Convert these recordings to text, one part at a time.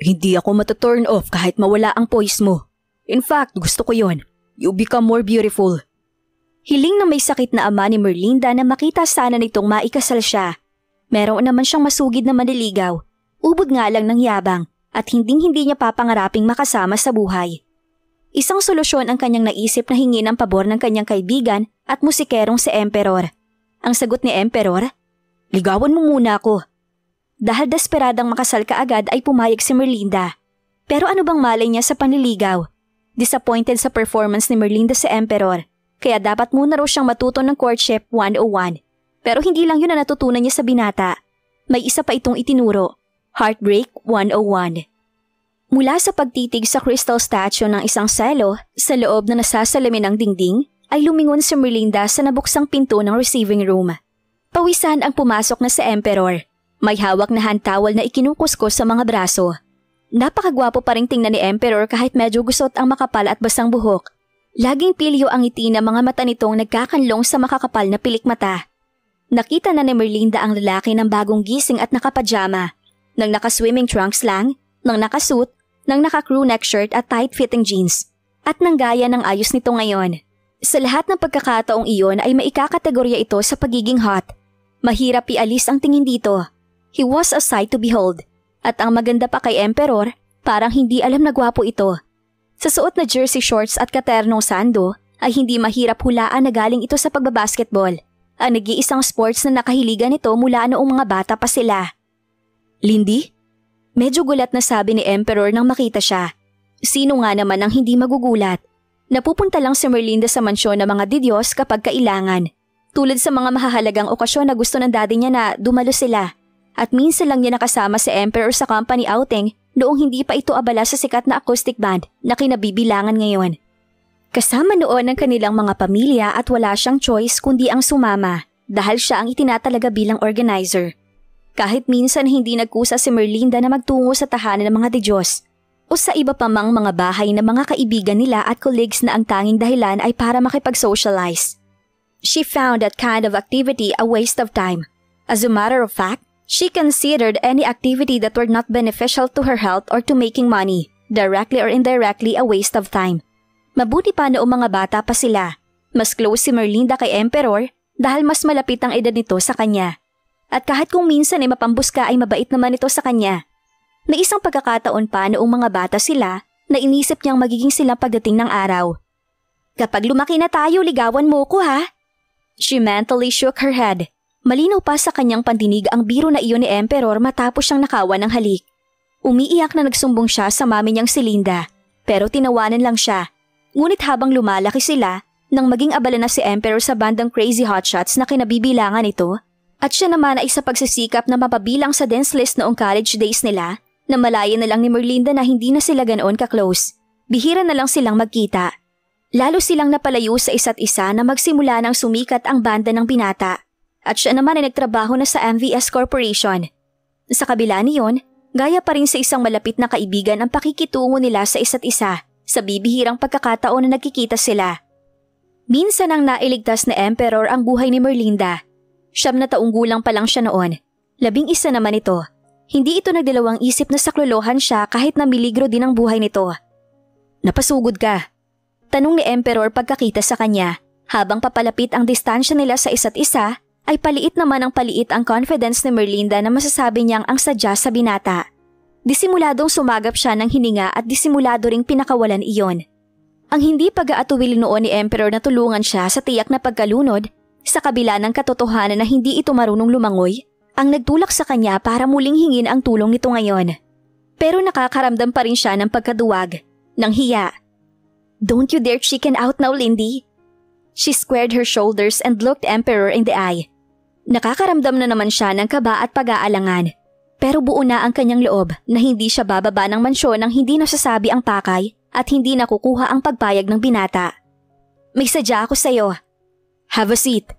Hindi ako matuturn off kahit mawala ang poise mo. In fact, gusto ko yon. You become more beautiful. Hiling na may sakit na ama ni Merlinda na makita sana nitong maikasal siya. Meron naman siyang masugid na manliligaw. Ubod nga lang ng yabang at hinding-hindi niya papangaraping makasama sa buhay. Isang solusyon ang kanyang naisip na hingin ang pabor ng kanyang kaibigan at musikerong si Emperor. Ang sagot ni Emperor, "Ligawan mo muna ako." Dahil desperadang makasal ka agad ay pumayag si Merlinda. Pero ano bang malay niya sa panliligaw? Disappointed sa performance ni Merlinda sa Emperor, kaya dapat muna raw siyang matuto ng courtship 101. Pero hindi lang yun na natutunan niya sa binata. May isa pa itong itinuro, Heartbreak 101. Mula sa pagtitig sa crystal statue ng isang selo sa loob na nasasalamin ng dingding, ay lumingon si Merlinda sa nabuksang pinto ng receiving room. Pawisan ang pumasok na sa Emperor. May hawak na handtowel na ikinukuskos sa mga braso. Napakagwapo pa ring tingnan ni Emperor kahit medyo gusot ang makapal at basang buhok. Laging pilyo ang ngiti ng mga mata nitong nagkakanlong sa makakapal na pilikmata. Nakita na ni Merlinda ang lalaki ng bagong gising at nakapajama, ng naka-swimming trunks lang, ng nakasuit, ng naka-crew neck shirt at tight-fitting jeans, at ng gaya ng ayos nito ngayon. Sa lahat ng pagkakataong iyon ay maikakategorya ito sa pagiging hot. Mahirap ialis ang tingin dito. He was a sight to behold. At ang maganda pa kay Emperor, parang hindi alam na gwapo ito. Sa suot na jersey shorts at katernong sando, ay hindi mahirap hulaan na galing ito sa pagbabasketball. Ang nag-iisang sports na nakahiligan nito mula noong mga bata pa sila. "Lindy?" Medyo gulat na sabi ni Emperor nang makita siya. Sino nga naman ang hindi magugulat? Napupunta lang si Merlinda sa mansyon ng mga didyos kapag kailangan. Tulad sa mga mahahalagang okasyon na gusto ng daddy niya na dumalo sila. At minsan lang niya nakasama si Emperor sa company outing noong hindi pa ito abala sa sikat na acoustic band na kinabibilangan ngayon. Kasama noon ang kanilang mga pamilya at wala siyang choice kundi ang sumama dahil siya ang itinatalaga bilang organizer. Kahit minsan hindi nagkusa si Merlinda na magtungo sa tahanan ng mga didyos o sa iba pa mang mga bahay ng mga kaibigan nila at colleagues na ang tanging dahilan ay para makipag-socialize. She found that kind of activity a waste of time. As a matter of fact, she considered any activity that were not beneficial to her health or to making money, directly or indirectly a waste of time. Mabuti pa noong mga bata pa sila. Mas close si Merlinda kay Emperor dahil mas malapit ang edad nito sa kanya. At kahit kung minsan ay mapambuska ay mabait naman ito sa kanya. May isang pagkakataon pa noong mga bata sila na inisip niyang magiging silang pagdating ng araw. "Kapag lumaki na tayo, ligawan mo ko ha?" She mentally shook her head. Malinaw pa sa kanyang pandinig ang biro na iyon ni Emperor matapos siyang nakawan ng halik. Umiiyak na nagsumbong siya sa mami niyang si Linda, pero tinawanan lang siya. Ngunit habang lumalaki sila, nang maging abala na si Emperor sa bandang Crazy Hotshots na kinabibilangan ito, at siya naman ay sa pagsisikap na mapabilang sa dance list noong college days nila, na malaya na lang ni Merlinda na hindi na sila ganoon ka-close. Bihira na lang silang magkita. Lalo silang napalayo sa isa't isa na magsimula ng sumikat ang banda ng binata. At siya naman ay nagtrabaho na sa MVS Corporation. Sa kabila niyon, gaya pa rin sa isang malapit na kaibigan ang pakikitungo nila sa isa't isa sa bibihirang pagkakataon na nagkikita sila. Minsan ang nailigtas na Emperor ang buhay ni Merlinda. 9 na taong gulang pa lang siya noon. 11 naman ito. Hindi ito nagdalawang isip na saklolohan siya kahit na miligro din ang buhay nito. "Napasugod ka?" Tanong ni Emperor pagkakita sa kanya. Habang papalapit ang distansya nila sa isa't isa, ay paliit naman ang paliit ang confidence ni Merlinda na masasabi niyang ang sadya sa binata. Disimuladong sumagap siya ng hininga at disimulado ring pinakawalan iyon. Ang hindi pag-aatuwili noon ni Emperor na tulungan siya sa tiyak na pagkalunod, sa kabila ng katotohanan na hindi ito marunong lumangoy, ang nagtulak sa kanya para muling hingin ang tulong nito ngayon. Pero nakakaramdam pa rin siya ng pagkaduwag, ng hiya. "Don't you dare chicken out now, Lindy." She squared her shoulders and looked Emperor in the eye. Nakakaramdam na naman siya ng kaba at pag-aalangan. Pero buo na ang kanyang loob na hindi siya bababa ng mansyon nang hindi nasasabi ang pakay at hindi nakukuha ang pagpayag ng binata. "May sadya ako sa'yo. Have a seat."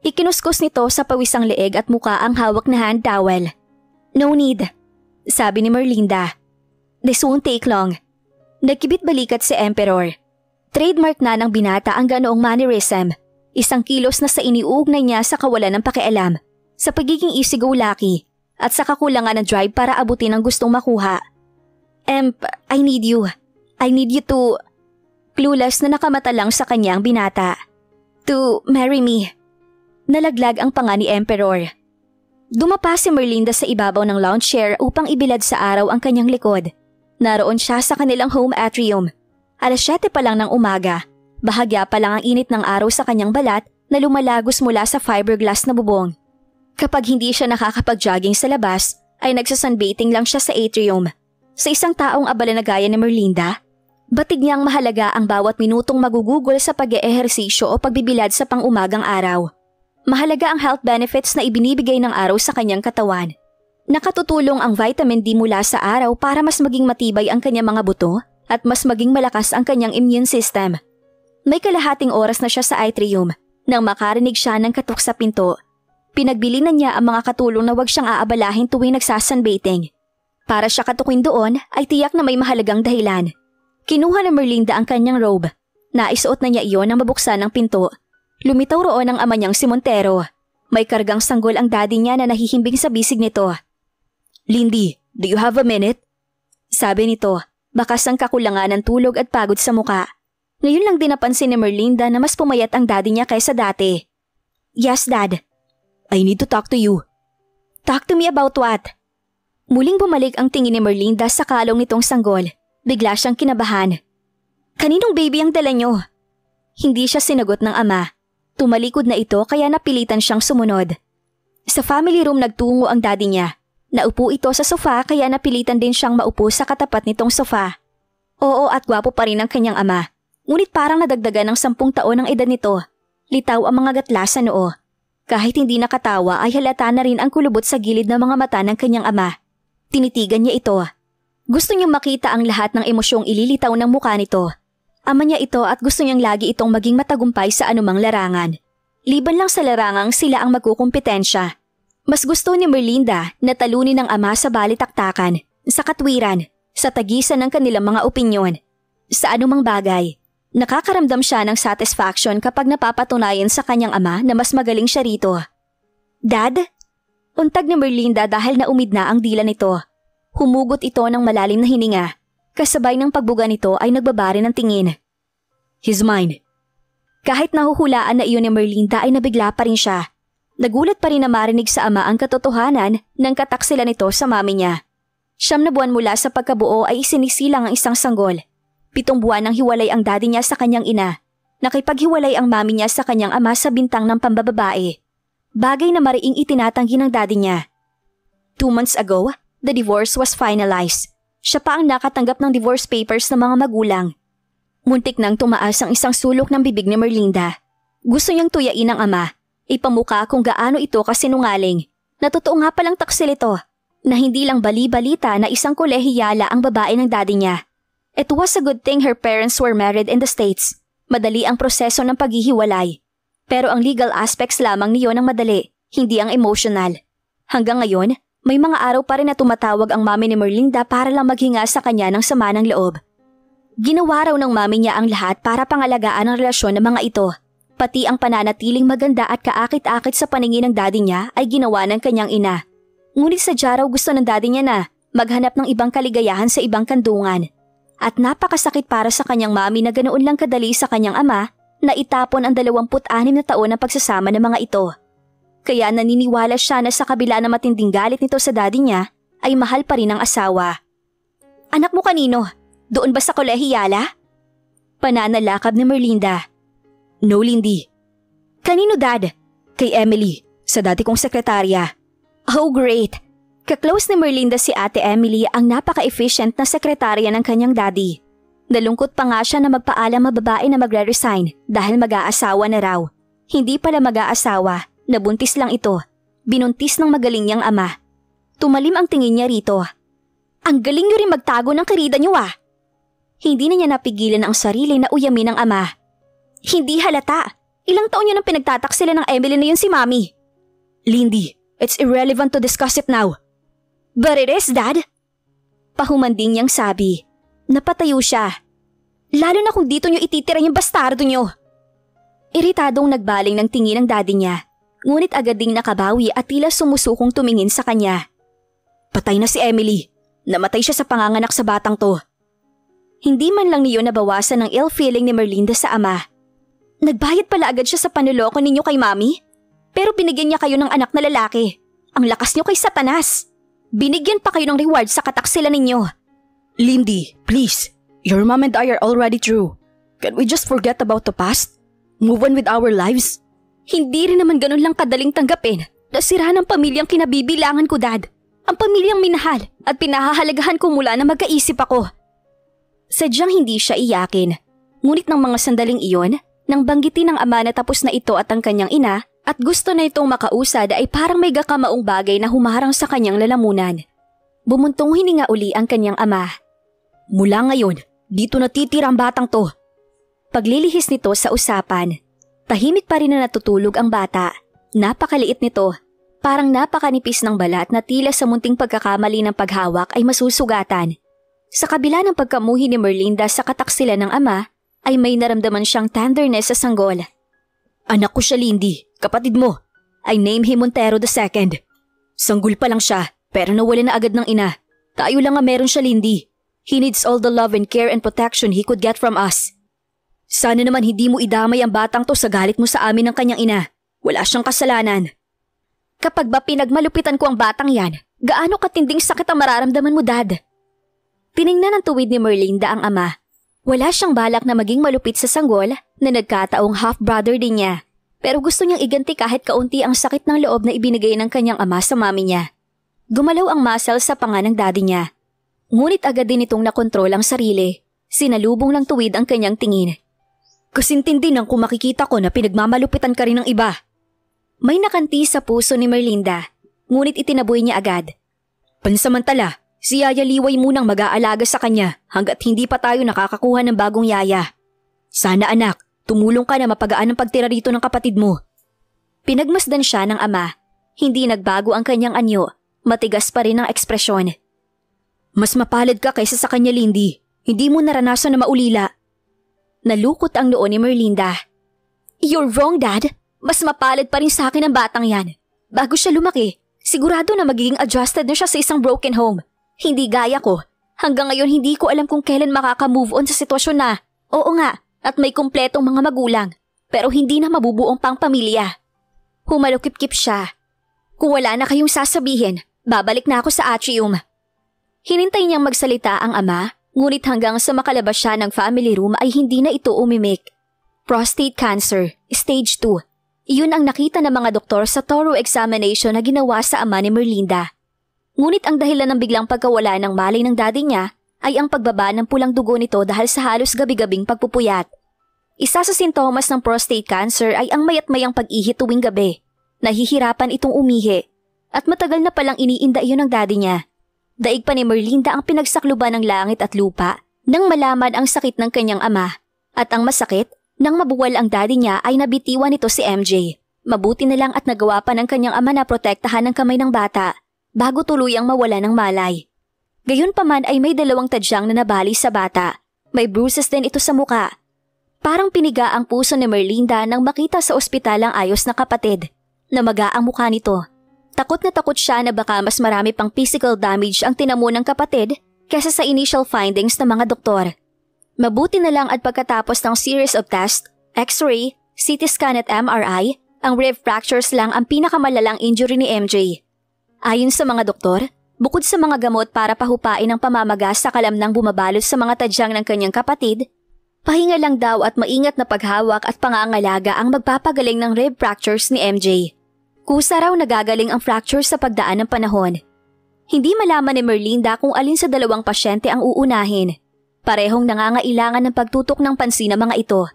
Ikinuskus nito sa pawisang leeg at muka ang hawak na hand towel. "No need," sabi ni Merlinda. "This won't take long." Nagkibit balikat si Emperor. Trademark na ng binata ang ganoong mannerism. Isang kilos na sa iniuugnay niya sa kawalan ng pakialam, sa pagiging easygo-lucky, at sa kakulangan ng drive para abutin ang gustong makuha. Emp, I need you. I need you to… Clueless na nakamata lang sa kanyang binata. To marry me. Nalaglag ang panga ni Emperor. Dumapa si Merlinda sa ibabaw ng lounge chair upang ibilad sa araw ang kanyang likod. Naroon siya sa kanilang home atrium. 7:00 pa lang ng umaga. Bahagya pa lang ang init ng araw sa kanyang balat na lumalagos mula sa fiberglass na bubong. Kapag hindi siya nakakapag-jogging sa labas, ay nagsasunbathing lang siya sa atrium. Sa isang taong abala na gaya ni Merlinda, batig niyang mahalaga ang bawat minutong magugugol sa pag-eehersisyo o pagbibilad sa pang-umagang araw. Mahalaga ang health benefits na ibinibigay ng araw sa kanyang katawan. Nakatutulong ang vitamin D mula sa araw para mas maging matibay ang kanyang mga buto at mas maging malakas ang kanyang immune system. May kalahating oras na siya sa atrium nang makarinig siya ng katok sa pinto. Pinagbilinan niya ang mga katulong na huwag siyang aabalahin tuwing nagsasunbathing. Para siya katukin doon ay tiyak na may mahalagang dahilan. Kinuha ni Merlinda ang kanyang robe. Naisuot na niya iyon nang mabuksan ang pinto. Lumitaw roon ang ama niyang si Montero. May kargang sanggol ang daddy niya na nahihimbing sa bisig nito. "Lindy, do you have a minute?" Sabi nito, bakas ang kakulangan ng tulog at pagod sa muka. Ngayon lang din napansin ni Merlinda na mas pumayat ang daddy niya kaysa dati. "Yes, Dad." "I need to talk to you." "Talk to me about what?" Muling bumalik ang tingin ni Merlinda sa kalong nitong sanggol. Bigla siyang kinabahan. "Kaninong baby ang dala niyo?" Hindi siya sinagot ng ama. Tumalikod na ito kaya napilitan siyang sumunod. Sa family room nagtungo ang daddy niya. Naupo ito sa sofa kaya napilitan din siyang maupo sa katapat nitong sofa. Oo, at gwapo pa rin ang kanyang ama. Ngunit parang nadagdagan ng 10 taon ang edad nito. Litaw ang mga gatla sa noo. Kahit hindi nakatawa ay halata na rin ang kulubot sa gilid ng mga mata ng kanyang ama. Tinitigan niya ito. Gusto niyang makita ang lahat ng emosyong ililitaw ng mukha nito. Ama niya ito at gusto niyang lagi itong maging matagumpay sa anumang larangan. Liban lang sa larangang sila ang magkukumpetensya. Mas gusto ni Merlinda na talunin ng ama sa balitaktakan, sa katwiran, sa tagisan ng kanilang mga opinyon. Sa anumang bagay, nakakaramdam siya ng satisfaction kapag napapatunayan sa kanyang ama na mas magaling siya rito. "Dad?" Untag ni Merlinda dahil naumid na ang dila nito. Humugot ito ng malalim na hininga. Kasabay ng pagbuga nito ay nagbabari ng tingin. "He's mine." Kahit nahuhulaan na iyon ni Merlinda ay nabigla pa rin siya. Nagulat pa rin na marinig sa ama ang katotohanan ng kataksila nito sa mami niya. 9 na buwan mula sa pagkabuo ay isinisilang ang isang sanggol. 7 buwan nang hiwalay ang daddy niya sa kanyang ina. Nakipaghiwalay ang mami niya sa kanyang ama sa bintang ng pambababae. Bagay na mariing itinatanggi ng daddy niya. 2 months ago, the divorce was finalized. Siya pa ang nakatanggap ng divorce papers ng mga magulang. Muntik nang tumaas ang isang sulok ng bibig ni Merlinda. Gusto niyang tuyain ang ama. Ipamuka kung gaano ito kasinungaling. Na totoo nga palang taksil ito. Na hindi lang bali-balita na isang kolehiyala ang babae ng daddy niya. It was a good thing her parents were married in the States. Madali ang proseso ng paghihiwalay. Pero ang legal aspects lamang niyon ang madali, hindi ang emotional. Hanggang ngayon, may mga araw pa rin na tumatawag ang mami ni Merlinda para lang maghinga sa kanya ng sama ng loob. Ginawa raw ng mami niya ang lahat para pangalagaan ang relasyon ng mga ito. Pati ang pananatiling maganda at kaakit-akit sa paningin ng daddy niya ay ginawa ng kanyang ina. Ngunit sadya raw gusto ng daddy niya na maghanap ng ibang kaligayahan sa ibang kandungan. At napakasakit para sa kanyang mami na ganoon lang kadali sa kanyang ama na itapon ang 26 na taon ng pagsasama ng mga ito. Kaya naniniwala siya na sa kabila ng matinding galit nito sa daddy niya ay mahal pa rin ang asawa. "Anak mo kanino? Doon ba sa kolehiyala?" Pananalakab ni Merlinda. "No, Lindy." "Kanino, Dad?" "Kay Emily, sa dati kong sekretarya." Oh, great! Kaklose ni Merlinda si Ate Emily ang napaka-efficient na sekretarya ng kanyang daddy. Nalungkot pa nga siya na magpaalam ang babae na magre-resign dahil mag-aasawa na raw. Hindi pala mag-aasawa, nabuntis lang ito. Binuntis ng magaling niyang ama. Tumalim ang tingin niya rito. "Ang galing niyo rin magtago ng karida niyo ah!" Hindi na niya napigilan ang sarili na uyamin ng ama. "Hindi halata. Ilang taon niyo nang pinagtataksilan ng Emily na yun si Mami." "Lindy, it's irrelevant to discuss it now." "But it is, Dad." Pahumanding niyang sabi. Napatayo siya. "Lalo na kung dito niyo ititira yung bastardo niyo." Iritadong nagbaling ng tingin ng daddy niya. Ngunit agad ding nakabawi at tila sumusukong tumingin sa kanya. "Patay na si Emily. Namatay siya sa panganganak sa batang to. Hindi man lang niyo nabawasan ang ill feeling ni Merlinda sa ama. Nagbayad pala agad siya sa panuloko ninyo kay Mami? Pero binigyan niya kayo ng anak na lalaki. Ang lakas niyo kay Satanas. Binigyan pa kayo ng reward sa kataksilan ninyo. Lindy, please. Your mom and I are already through. Can we just forget about the past? Move on with our lives? Hindi rin naman ganun lang kadaling tanggapin. Nasira ng pamilyang kinabibilangan ko, Dad. Ang pamilyang minahal at pinahahalagahan ko mula na magkaisip ako. Sadyang hindi siya iyakin. Ngunit ng mga sandaling iyon, nang banggitin ng ama na tapos na ito at ang kanyang ina at gusto na itong makausad ay parang may gakamaong bagay na humarang sa kanyang lalamunan. Bumuntong hininga uli ang kanyang ama. Mula ngayon, dito natitira ang batang to. Paglilihis nito sa usapan, tahimik pa rin na natutulog ang bata. Napakaliit nito, parang napakanipis ng balat na tila sa munting pagkakamali ng paghawak ay masusugatan. Sa kabila ng pagkamuhi ni Merlinda sa kataksilan ng ama, ay may naramdaman siyang tenderness sa sanggol. Anak ko siya, Lindy, kapatid mo. I name him Montero II. Sanggol pa lang siya, pero nawala na agad ng ina. Tayo lang nga meron siya, Lindy. He needs all the love and care and protection he could get from us. Sana naman hindi mo idamay ang batang to sa galit mo sa amin ng kanyang ina. Wala siyang kasalanan. Kapag ba pinagmalupitan ko ang batang yan, gaano katinding sakit ang mararamdaman mo, Dad? Tiningnan ng tuwid ni Merlinda ang ama. Wala siyang balak na maging malupit sa sanggol na nagkataong half-brother din niya. Pero gusto niyang iganti kahit kaunti ang sakit ng loob na ibinigay ng kanyang ama sa mami niya. Gumalaw ang muscle sa panga ng daddy niya. Ngunit agad din itong nakontrol ang sarili. Sinalubong lang tuwid ang kanyang tingin. Kasintindi nang kung makikita ko na pinagmamalupitan ka rin ng iba. May nakanti sa puso ni Merlinda, ngunit itinaboy niya agad. Pansamantala, si Yaya Liway munang mag-aalaga sa kanya hanggat hindi pa tayo nakakakuha ng bagong yaya. Sana anak, tumulong ka na mapagaan ang pagtira rito ng kapatid mo. Pinagmasdan siya ng ama. Hindi nagbago ang kanyang anyo, matigas pa rin ang ekspresyon. Mas mapalad ka kaysa sa kanya, Lindy. Hindi mo naranasan na maulila. Nalukot ang noo ni Merlinda. You're wrong, Dad. Mas mapalad pa rin sa akin ang batang yan. Bago siya lumaki, sigurado na magiging adjusted na siya sa isang broken home. Hindi gaya ko. Hanggang ngayon hindi ko alam kung kailan makaka-move on sa sitwasyon na, oo nga, at may kumpletong mga magulang, pero hindi na mabubuong pang pamilya. Humalukip-kip siya. Kung wala na kayong sasabihin, babalik na ako sa atrium. Hinintay niyang magsalita ang ama, ngunit hanggang sa makalabas siya ng family room ay hindi na ito umimik. Prostate cancer, stage 2. Iyon ang nakita ng mga doktor sa thorough examination na ginawa sa ama ni Merlinda. Ngunit ang dahilan ng biglang pagkawala ng malay ng daddy niya ay ang pagbaba ng pulang dugo nito dahil sa halos gabi-gabing pagpupuyat. Isa sa sintomas ng prostate cancer ay ang mayat-mayang pag-ihi tuwing gabi. Nahihirapan itong umihi at matagal na palang iniinda iyon ng daddy niya. Daig pa ni Merlinda ang pinagsakluban ng langit at lupa nang malaman ang sakit ng kanyang ama. At ang masakit, nang mabuwal ang daddy niya ay nabitiwan nito si MJ. Mabuti na lang at nagawa pa ng kanyang ama na protektahan ang kamay ng bata bago tuluyang mawala ng malay. Gayunpaman ay may 2 tadyang na nabali sa bata. May bruises din ito sa muka. Parang piniga ang puso ni Merlinda nang makita sa ospital ang ayos na kapatid. Namaga ang mukha nito. Takot na takot siya na baka mas marami pang physical damage ang tinamo ng kapatid kaysa sa initial findings ng mga doktor. Mabuti na lang at pagkatapos ng series of tests, X-ray, CT scan at MRI, ang rib fractures lang ang pinakamalalang injury ni MJ. Ayon sa mga doktor, bukod sa mga gamot para pahupain ang pamamaga sa kalamnang bumabalot sa mga tadyang ng kanyang kapatid, pahinga lang daw at maingat na paghawak at pangangalaga ang magpapagaling ng rib fractures ni MJ. Kusa raw nagagaling ang fracture sa pagdaan ng panahon. Hindi malaman ni Merlinda kung alin sa 2 pasyente ang uunahin. Parehong nangangailangan ng pagtutok ng pansin ng mga ito.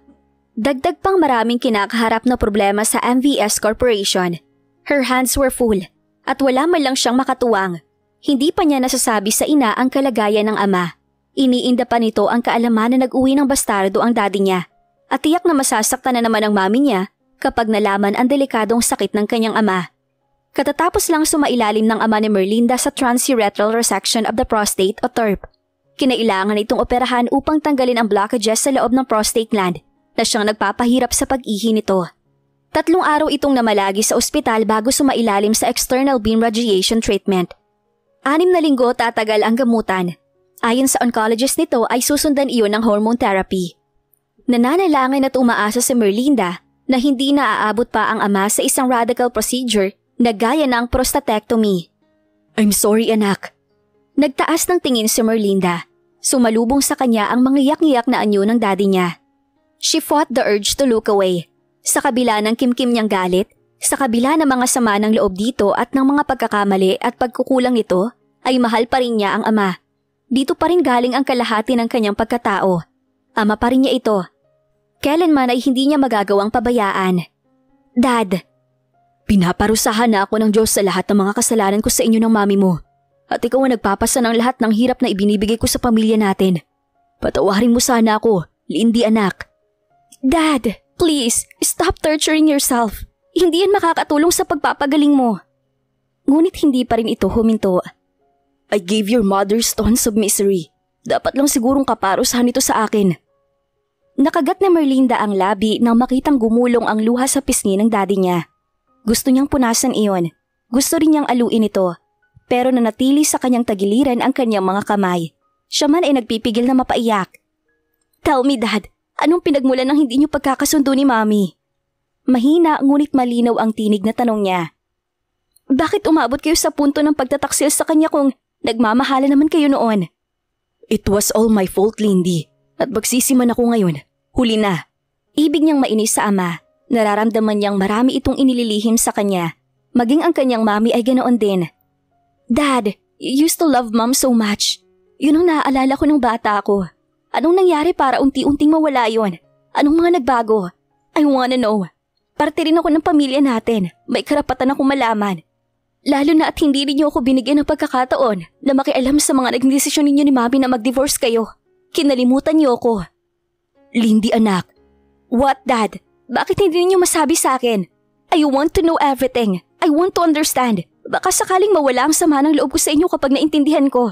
Dagdag pang maraming kinakaharap na problema sa MVS Corporation. Her hands were full at wala man lang siyang makatuwang. Hindi pa niya nasasabi sa ina ang kalagayan ng ama. Iniinda pa nito ang kaalaman na nag-uwi ng bastardo ang daddy niya. At tiyak na masasaktan na naman ang mami niya kapag nalaman ang delikadong sakit ng kanyang ama. Katatapos lang sumailalim ng ama ni Merlinda sa transurethral resection of the prostate o TURP. Kinailangan itong operahan upang tanggalin ang blockages sa loob ng prostate gland na siyang nagpapahirap sa pag-ihi nito. 3 araw itong namalagi sa ospital bago sumailalim sa external beam radiation treatment. 6 na linggo tatagal ang gamutan. Ayon sa oncologist nito ay susundan iyon ng hormone therapy. Nananalangin at umaasa si Merlinda na hindi na aabot pa ang ama sa isang radical procedure na gaya ng prostatectomy. I'm sorry anak. Nagtaas ng tingin si Merlinda. Sumalubong sa kanya ang mangiyak-ngiyak na anyo ng daddy niya. She fought the urge to look away. Sa kabila ng kimkim niyang galit, sa kabila ng mga sama ng loob dito at ng mga pagkakamali at pagkukulang nito, ay mahal pa rin niya ang ama. Dito pa rin galing ang kalahati ng kanyang pagkatao. Ama pa rin niya ito. Kailanman ay hindi niya magagawang pabayaan. Dad, pinaparusahan na ako ng Diyos sa lahat ng mga kasalanan ko sa inyo ng mami mo. At ikaw ang nagpapasa ng lahat ng hirap na ibinibigay ko sa pamilya natin. Patawarin mo sana ako, Lindy anak. Dad, please, stop torturing yourself. Hindi yan makakatulong sa pagpapagaling mo. Ngunit hindi pa rin ito huminto. I gave your mother tons of misery. Dapat lang sigurong kaparusahan ito sa akin. Nakagat ni Merlinda ang labi nang makitang gumulong ang luha sa pisngi ng daddy niya. Gusto niyang punasan iyon. Gusto rin niyang aluin ito. Pero nanatili sa kanyang tagiliran ang kanyang mga kamay. Siya man ay nagpipigil na mapaiyak. Tell me, Dad, anong pinagmulan ng hindi niyo pagkakasundo ni Mami? Mahina ngunit malinaw ang tinig na tanong niya. Bakit umabot kayo sa punto ng pagtataksil sa kanya kung nagmamahala naman kayo noon? It was all my fault, Lindy. At magsisiman ako ngayon. Huli na. Ibig niyang mainis sa ama. Nararamdaman niyang marami itong inililihim sa kanya. Maging ang kanyang mami ay ganoon din. Dad, you used to love Mom so much. Yun ang naaalala ko nung bata ako. Anong nangyari para unti-unting mawala yon? Anong mga nagbago? I wanna know. Parte rin ako ng pamilya natin. May karapatan akong malaman. Lalo na at hindi rin niyo ako binigyan ng pagkakataon na makialam sa mga naging desisyon ninyo ni Mami na mag-divorce kayo. Kinalimutan niyo ako. Lindy anak. What, Dad? Bakit hindi niyo masabi sa akin? I want to know everything. I want to understand. Baka sakaling mawala ang sama ng loob ko sa inyo kapag naintindihan ko.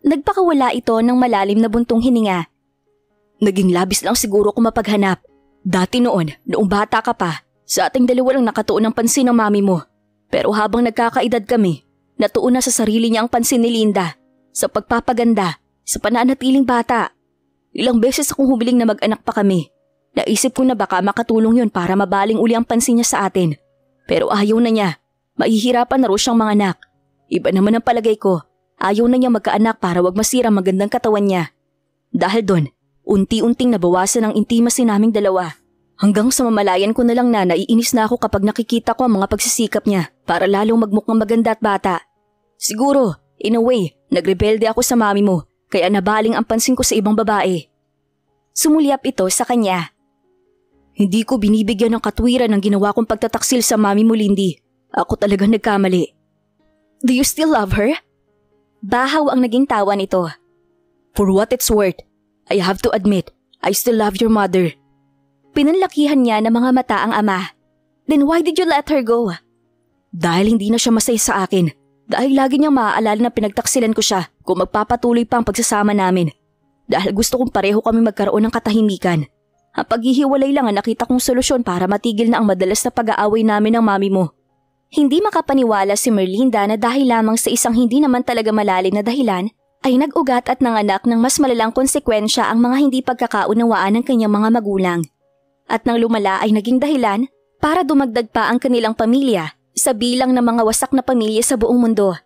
Nagpakawala ito ng malalim na buntong hininga. Naging labis lang siguro ko mapaghanap. Dati noon bata ka pa, sa ating dalawa lang nakatuon ang pansin ng mami mo. Pero habang nagkakaedad kami, natuon na sa sarili niya ang pansin ni Linda. Sa pagpapaganda, sa pananatiling bata. Ilang beses akong humiling na mag-anak pa kami. Naisip ko na baka makatulong yun para mabaling uli ang pansin niya sa atin. Pero ayaw na niya. Mahihirapan na ro siyang mga anak. Iba naman ang palagay ko. Ayaw na niya magkaanak para wag masira ang magandang katawan niya. Dahil doon, unti-unting nabawasan ang intimacy naming dalawa. Hanggang sa mamalayan ko na lang na naiinis na ako kapag nakikita ko ang mga pagsisikap niya para lalong magmukhang maganda at bata. Siguro, in a way, nagrebelde ako sa mami mo kaya nabaling ang pansin ko sa ibang babae. Sumulyap ito sa kanya. Hindi ko binibigyan ng katwiran ng ginawa kong pagtataksil sa mami mo, Lindy. Ako talagang nagkamali. Do you still love her? Bahaw ang naging tawa nito. For what it's worth, I have to admit, I still love your mother. Pinanlakihan niya ng mga mata ang ama. Then why did you let her go? Dahil hindi na siya masaya sa akin. Dahil lagi niyang maaalala na pinagtaksilan ko siya kung magpapatuloy pa ang pagsasama namin. Dahil gusto kong pareho kami magkaroon ng katahimikan. Ang paghihiwalay lang ang nakita kong solusyon para matigil na ang madalas na pag-aaway namin ng mami mo. Hindi makapaniwala si Merlinda na dahil lamang sa isang hindi naman talaga malalim na dahilan ay nag-ugat at nanganak ng mas malalang konsekwensya ang mga hindi pagkakaunawaan ng kanyang mga magulang. At nang lumala ay naging dahilan para dumagdag pa ang kanilang pamilya sa bilang ng mga wasak na pamilya sa buong mundo.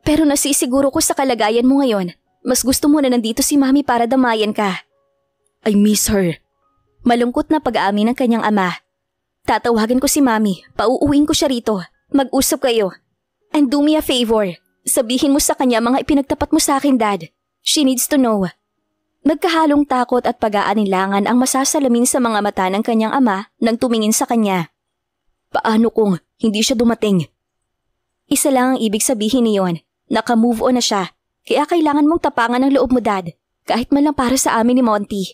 Pero nasisiguro ko sa kalagayan mo ngayon, mas gusto mo na nandito si Mami para damayan ka. I miss her. Malungkot na pag-aamin ng kanyang ama. Tatawagan ko si Mami, pauuwin ko siya rito, mag-usap kayo. And do me a favor, sabihin mo sa kanya mga ipinagtapat mo sa akin, Dad. She needs to know. Nagkahalong takot at pag-aalinlangan ang masasalamin sa mga mata ng kanyang ama nang tumingin sa kanya. Paano kung hindi siya dumating? Isa lang ang ibig sabihin niyon, naka-move on na siya, kaya kailangan mong tapangan ang loob mo, Dad, kahit man lang para sa amin ni Monty.